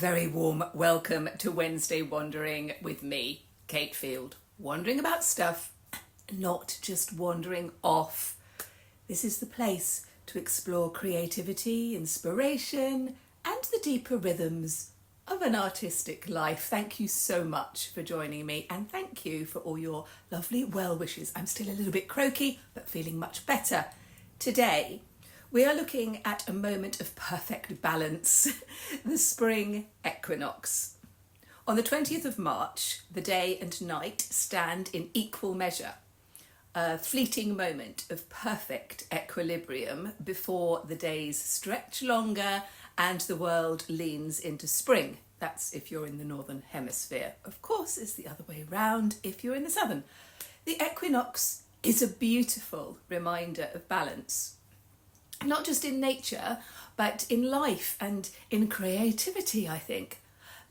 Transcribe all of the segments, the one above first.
very warm welcome to Wednesday Wandering with me, Cate Field. Wandering about stuff, not just wandering off. This is the place to explore creativity, inspiration, and the deeper rhythms of an artistic life. Thank you so much for joining me, and thank you for all your lovely well wishes. I'm still a little bit croaky, but feeling much better. Today, we are looking at a moment of perfect balance, the Spring Equinox. On the 20th of March, the day and night stand in equal measure, a fleeting moment of perfect equilibrium before the days stretch longer and the world leans into spring. That's if you're in the Northern Hemisphere. Of course, it's the other way round if you're in the Southern. The equinox is a beautiful reminder of balance. Not just in nature, but in life and in creativity, I think.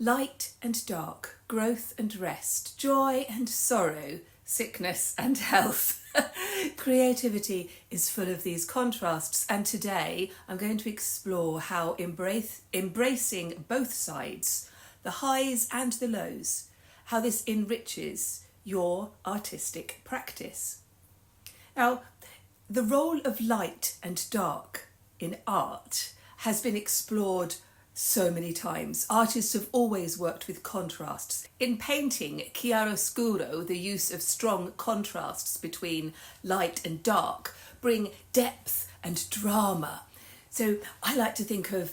Light and dark, growth and rest, joy and sorrow, sickness and health. Creativity is full of these contrasts, and today I'm going to explore how embracing both sides, the highs and the lows, how this enriches your artistic practice. Now, the role of light and dark in art has been explored so many times. Artists have always worked with contrasts. In painting, chiaroscuro, the use of strong contrasts between light and dark, bring depth and drama. So I like to think of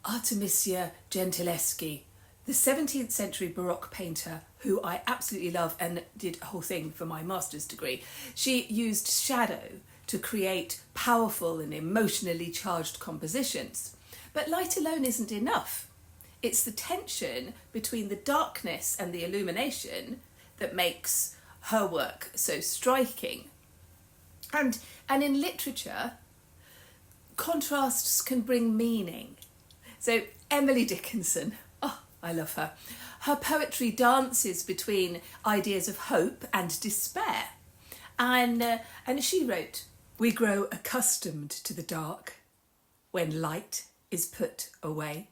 Artemisia Gentileschi, the 17th century Baroque painter who I absolutely love and did a whole thing for my master's degree. She used shadow to create powerful and emotionally charged compositions. But light alone isn't enough. It's the tension between the darkness and the illumination that makes her work so striking. And in literature, contrasts can bring meaning. So Emily Dickinson, oh, I love her. Her poetry dances between ideas of hope and despair. And she wrote, "We grow accustomed to the dark when light is put away."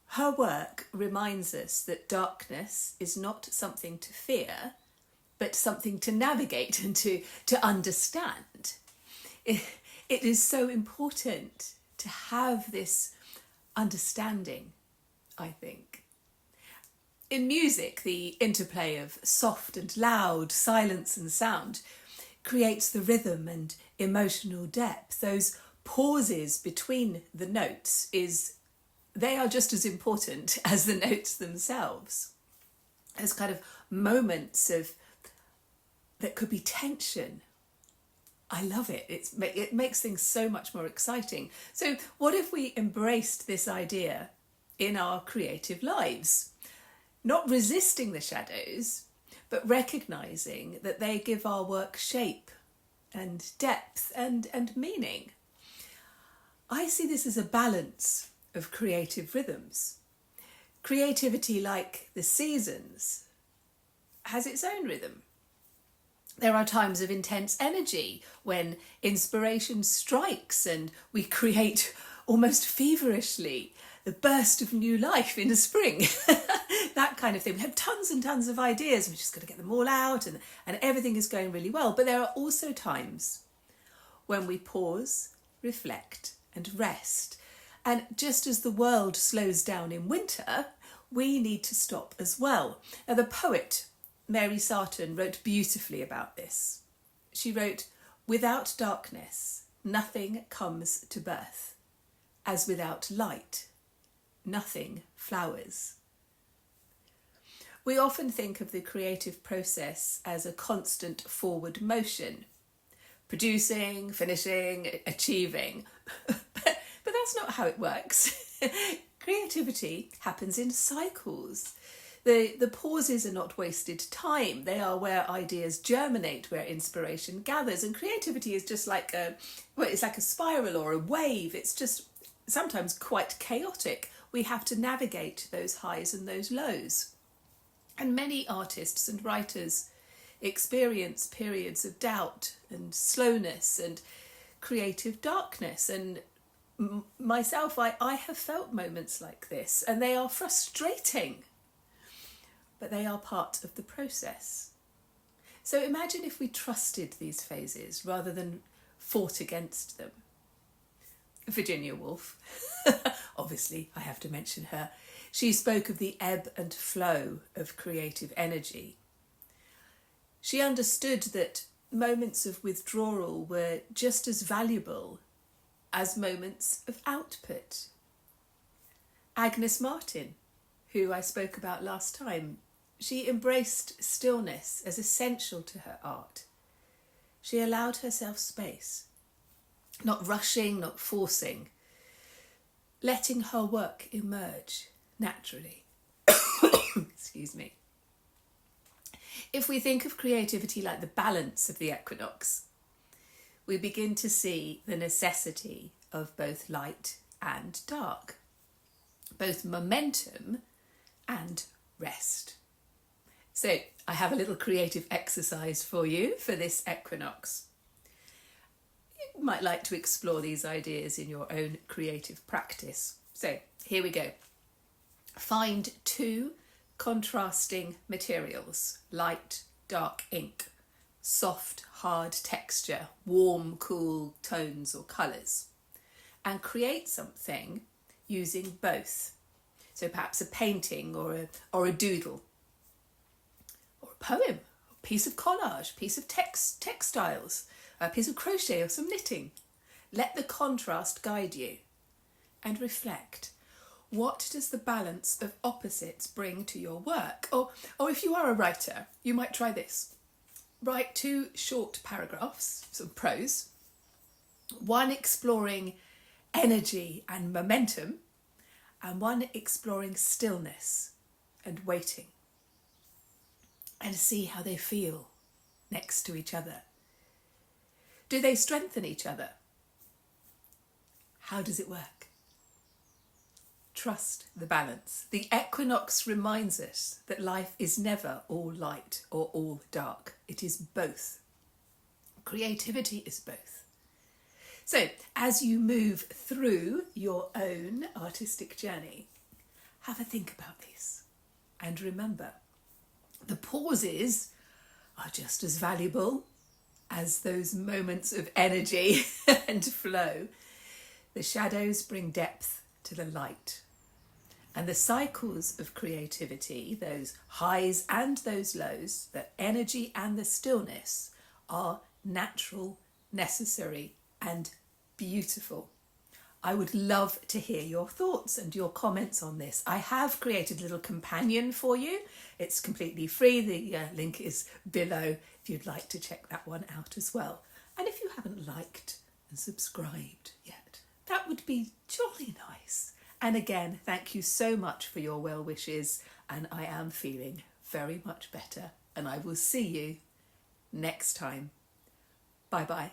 Her work reminds us that darkness is not something to fear, but something to navigate and to understand. It is so important to have this understanding, I think. In music, the interplay of soft and loud, silence and sound creates the rhythm and emotional depth. Those pauses between the notes they are just as important as the notes themselves. As kind of moments that could be tension. I love it. It makes things so much more exciting. So what if we embraced this idea in our creative lives? Not resisting the shadows, but recognising that they give our work shape and depth and meaning. I see this as a balance of creative rhythms. Creativity, like the seasons, has its own rhythm. There are times of intense energy when inspiration strikes and we create almost feverishly the burst of new life in the spring. That kind of thing. We have tons and tons of ideas. We've just got to get them all out and everything is going really well. But there are also times when we pause, reflect and rest. And just as the world slows down in winter, we need to stop as well. Now, the poet Mary Sarton wrote beautifully about this. She wrote, "Without darkness, nothing comes to birth. As without light, nothing flowers." We often think of the creative process as a constant forward motion, producing, finishing, achieving. But that's not how it works. Creativity happens in cycles. The pauses are not wasted time. They are where ideas germinate, where inspiration gathers. And creativity is just like it's like a spiral or a wave. It's just sometimes quite chaotic. We have to navigate those highs and those lows. And many artists and writers experience periods of doubt and slowness and creative darkness. And myself, I have felt moments like this, and they are frustrating, but they are part of the process. So imagine if we trusted these phases rather than fought against them. Virginia Woolf, obviously I have to mention her, she spoke of the ebb and flow of creative energy. She understood that moments of withdrawal were just as valuable as moments of output. Agnes Martin, who I spoke about last time, she embraced stillness as essential to her art. She allowed herself space, not rushing, not forcing, letting her work emerge naturally. Excuse me. If we think of creativity like the balance of the equinox, we begin to see the necessity of both light and dark, both momentum and rest. So I have a little creative exercise for you for this equinox. You might like to explore these ideas in your own creative practice. So here we go. Find 2 contrasting materials, light, dark ink, soft, hard texture, warm, cool tones or colours, and create something using both. So perhaps a painting or a doodle, or a poem, a piece of collage, piece of textiles, a piece of crochet or some knitting. Let the contrast guide you and reflect. What does the balance of opposites bring to your work? Or if you are a writer, you might try this. Write 2 short paragraphs, some prose, one exploring energy and momentum, and one exploring stillness and waiting, and see how they feel next to each other. Do they strengthen each other? How does it work? Trust the balance. The equinox reminds us that life is never all light or all dark. It is both. Creativity is both. So, as you move through your own artistic journey, have a think about this. And remember, the pauses are just as valuable as those moments of energy and flow. The shadows bring depth to the light. And the cycles of creativity, those highs and those lows, the energy and the stillness, are natural, necessary, and beautiful. I would love to hear your thoughts and your comments on this. I have created a little companion for you. It's completely free. The link is below if you'd like to check that one out as well. And if you haven't liked and subscribed yet, that would be jolly nice. And again, thank you so much for your well wishes, and I am feeling very much better, and I will see you next time. Bye bye.